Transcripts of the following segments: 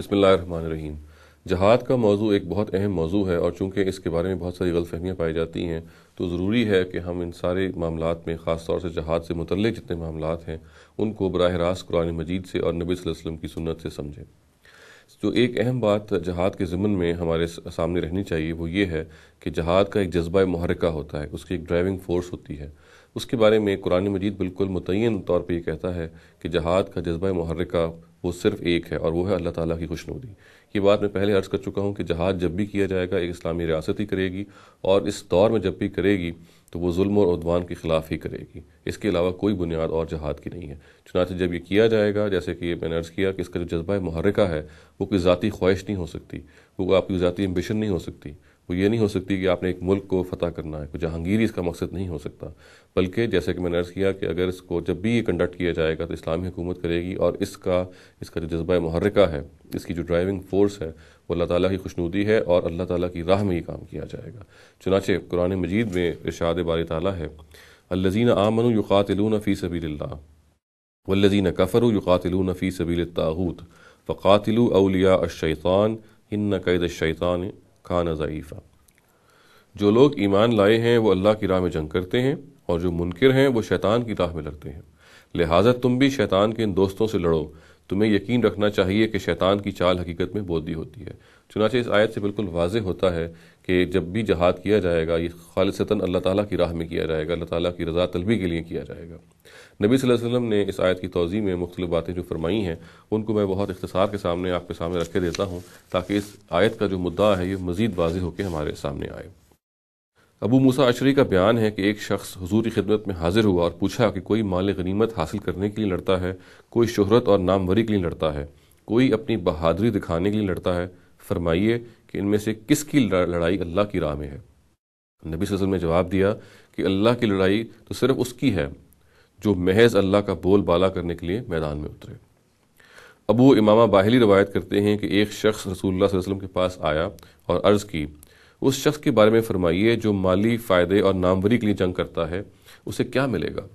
بسم اللہ الرحمن الرحیم۔ جہاد کا موضوع ایک بہت اہم موضوع ہے، اور چونکہ اس کے بارے میں بہت ساری غلط فہمیاں پائی جاتی ہیں تو ضروری ہے کہ ہم ان سارے معاملات میں، خاص طور سے جہاد سے متعلق جتنے معاملات ہیں ان کو براہ راست قرآن مجید سے اور نبی صلی اللہ علیہ وسلم کی سنت سے سمجھیں۔ جو ایک اہم بات جہاد کے ضمن میں ہمارے سامنے رہنی چاہیے وہ یہ ہے کہ جہاد کا ایک جذبہ محرکہ ہوتا ہے، اس کی ایک ڈرائیونگ فورس ہوتی ہے۔ اس کے بارے میں قرآن مجید بالکل متعین طور پہ یہ کہتا ہے کہ جہاد کا جذبہ محرکہ وہ صرف ایک ہے، اور وہ ہے اللہ تعالیٰ کی خوشنودی۔ یہ بات میں پہلے عرض کر چکا ہوں کہ جہاد جب بھی کیا جائے گا ایک اسلامی ریاست ہی کرے گی، اور اس دور میں جب بھی کرے گی تو وہ ظلم اور عدوان کے خلاف ہی کرے گی، اس کے علاوہ کوئی بنیاد اور جہاد کی نہیں ہے۔ چنانچہ جب یہ کیا جائے گا، جیسے کہ میں نے عرض کیا کہ اس کا جو جذبہ محرکہ ہے وہ کوئی ذاتی خواہش نہیں ہو سکتی، وہ آپ کی ذاتی امبیشن نہیں ہو سکتی، وہ یہ نہیں ہو سکتی کہ آپ نے ایک ملک کو فتح کرنا ہے، کوئی جہانگیری اس کا مقصد نہیں ہو سکتا، بلکہ جیسے کہ میں نے عرض کیا کہ اگر اس کو جب بھی یہ کنڈکٹ کیا جائے گا تو اسلامی حکومت کرے گی، اور اس کا جو جذبہ محرکہ ہے، اس کی جو ڈرائیونگ فورس ہے وہ اللہ تعالیٰ کی خوشنودی ہے، اور اللہ تعالیٰ کی راہ میں یہ کام کیا جائے گا۔ چنانچہ قرآن مجید میں ارشاد باری تعالیٰ ہے، الذین آمنوا یقاتلون فی سبیل اللہ والذین کفروا یقاتلون فی سبیل الطاغوت فقاتلوا اولیاء الشیطان ان کید الشیطان کان ضعیفا۔ جو لوگ ایمان لائے ہیں وہ اللہ کی راہ میں جنگ کرتے ہیں، اور جو منکر ہیں وہ شیطان کی راہ میں لڑتے ہیں، لہٰذا تم بھی شیطان کے ان دوستوں سے لڑو، تمہیں یقین رکھنا چاہیے کہ شیطان کی چال حقیقت میں بودی ہوتی ہے۔ چنانچہ اس آیت سے بالکل واضح ہوتا ہے کہ جب بھی جہاد کیا جائے گا یہ خالصتاً اللہ تعالیٰ کی راہ میں کیا جائے گا، اللہ تعالیٰ کی رضا طلبی کے لیے کیا جائے گا۔ نبی صلی اللہ علیہ وسلم نے اس آیت کی توضیح میں مختلف باتیں جو فرمائی ہیں ان کو میں بہت اختصار کے سامنے آپ کے سامنے رکھے دیتا ہوں، تاکہ اس آیت کا جو مدعا ہے یہ مزید واضح ہو کے ہمارے سامنے آئے۔ ابو موسیٰ اشعری کا بیان ہے کہ ایک شخص حضور کی خدمت میں حاضر ہوا اور پوچھا کہ کوئی مال غنیمت حاصل کرنے کے لیے لڑتا ہے، کوئی شہرت اور ناموری کے لیے لڑتا ہے، کوئی اپنی بہادری دکھانے کے لیے لڑتا ہے، فرمائیے کہ ان میں سے کس کی لڑائی اللہ کی راہ میں ہے؟ نبی صلی اللہ علیہ وسلم نے جواب دیا کہ اللہ کی لڑائی تو صرف اس کی ہے جو محض اللہ کا بول بالا کرنے کے لیے میدان میں اترے۔ ابو امامہ باہلی روایت کرتے ہیں کہ ایک شخص رسول اللہ صلی اللہ علیہ وسلم کے پاس آیا اور عرض کی، اس شخص کے بارے میں فرمائیے جو مالی فائدے اور ناموری کے لیے جنگ کرتا ہے، اسے کیا ملے گا؟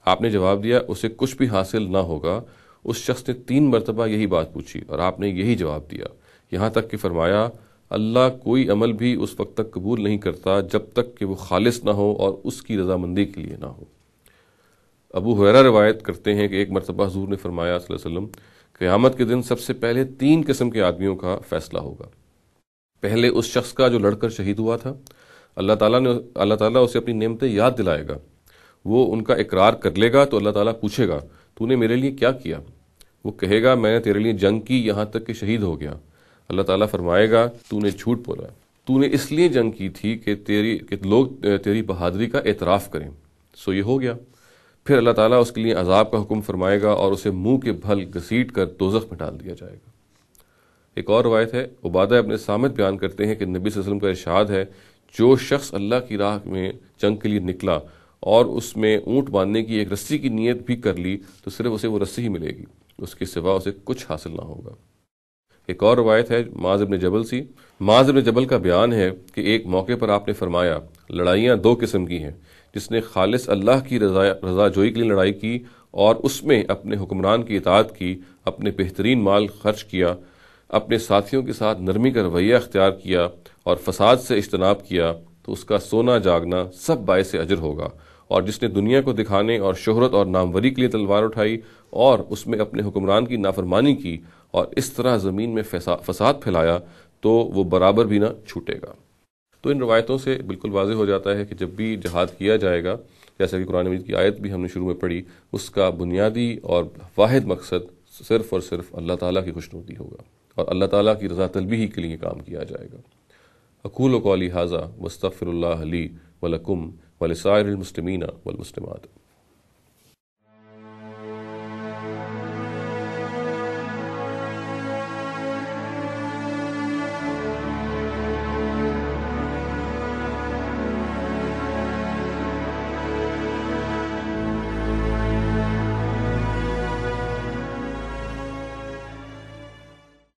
آپ نے جواب دیا، اسے کچھ بھی حاصل نہ ہوگا۔ اس شخص نے 3 مرتبہ یہی بات پوچھی اور آپ نے یہی جواب دیا، یہاں تک کہ فرمایا، اللہ کوئی عمل بھی اس وقت تک قبول نہیں کرتا جب تک کہ وہ خالص نہ ہو اور اس کی رضامندی کے لیے نہ ہو۔ ابو ہریرہ روایت کرتے ہیں کہ ایک مرتبہ حضور نے فرمایا صلی اللہ علیہ وسلم، قیامت کے دن سب سے پہلے 3 قسم کے آدمیوں کا فیصلہ ہوگا۔ پہلے اس شخص کا جو لڑ کر شہید ہوا تھا، اللہ تعالیٰ اسے اپنی نعمتیں یاد دلائے گا، وہ ان کا اقرار کر لے گا تو اللہ تعالیٰ پوچھے گا، تو نے میرے لیے کیا کیا؟ وہ کہے گا، میں نے تیرے لیے جنگ کی یہاں تک کہ شہید ہو گیا۔ اللہ تعالیٰ فرمائے گا، تو نے جھوٹ بولا، تو نے اس لیے جنگ کی تھی کہ لوگ تیری بہادری کا اعتراف کریں، سو یہ ہو گیا۔ پھر اللہ تعالیٰ اس کے لیے عذاب کا حکم فرمائے گا اور اسے منہ کے بھل گھسیٹ کر دوزخ میں ڈال دیا جائے گا۔ ایک اور روایت ہے، عبادہ ابن صامت بیان کرتے ہیں کہ نبی صلی اللہ علیہ وسلم کا ارشاد ہے، جو شخص اللہ کی راہ میں جنگ کے لیے نکلا اور اس میں اونٹ باندھنے کی ایک رسی کی نیت بھی کر لی تو صرف اسے وہ رسی ہی ملے گی، اس کے سوا اسے کچھ حاصل نہ ہوگا۔ ایک اور روایت ہے معاذ بن جبل کا بیان ہے کہ ایک موقع پر آپ نے فرمایا، لڑائیاں 2 قسم کی ہیں، جس نے خالص اللہ کی رضا جوئی کے لیے لڑائی کی اور اس میں اپنے حکمران کی اطاعت کی، اپنے بہترین مال خرچ کیا، اپنے ساتھیوں کے ساتھ نرمی کا رویہ اختیار کیا اور فساد سے اجتناب کیا، تو اس کا سونا جاگنا سب باعث اجر ہوگا۔ اور جس نے دنیا کو دکھانے اور شہرت اور ناموری کے لیے تلوار اٹھائی اور اس میں اپنے حکمران کی نافرمانی کی اور اس طرح زمین میں فساد پھیلایا تو وہ برابر بھی نہ چھوٹے گا۔ تو ان روایتوں سے بالکل واضح ہو جاتا ہے کہ جب بھی جہاد کیا جائے گا، جیسا کہ قرآن مجید کی آیت بھی ہم نے شروع میں پڑھی، اس کا بنیادی اور واحد مقصد صرف اور صرف اللہ تعالیٰ کی خوشنودی ہوگا، اور اللہ تعالیٰ کی رضا طلبی ہی کے لیے کام کیا جائے گا۔ اقول قولی ھذا واستغفر اللہ لی ولکم ولسائر المسلمین والمسلمات۔